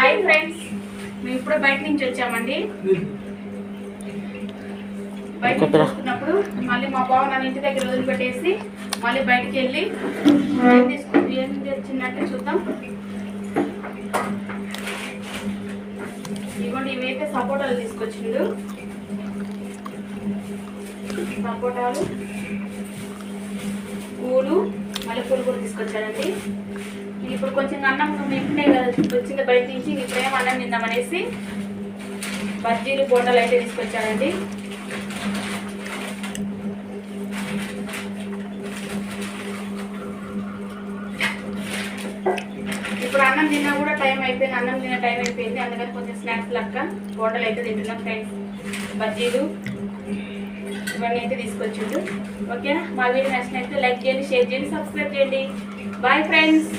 Hi friends, మేము ఇప్పుడు బయట నుంచి వచ్చామండి. బయట నుంచి వస్తున్నప్పుడు మళ్ళీ మా బావ నన్ను ఇంటి దగ్గర వదిలిపెట్టేసి మళ్ళీ బయటికి వెళ్ళి ఏం తెచ్చిందంటే చూద్దాం. ఇవ్వండి, ఇవైతే సపోటాలు తీసుకొచ్చిండు. సపోటాలు, పూలు, మల్లెపూలు కూడా తీసుకొచ్చాడండి. ఇప్పుడు కొంచెం అన్నం నింపునే కదా వచ్చింది బయట నుంచి. ఇప్పుడేం అన్నం తిందామనేసి బజ్జీలు బోండాలు అయితే తీసుకొచ్చాడండి. ఇప్పుడు అన్నం తిన్నా కూడా టైం అయిపోయింది, అన్నం తిన్న టైం అయిపోయింది. అందుకని కొంచెం స్నాక్స్ లెక్క బోండాలు అయితే తింటున్నాం ఫ్రెండ్స్. బజ్జీలు ఇవన్నీ అయితే తీసుకొచ్చిండు. ఓకేనా? మా వీడియో నచ్చినట్లయితే లైక్ చేయండి, షేర్ చేయండి, సబ్స్క్రైబ్ చేయండి. Bye friends.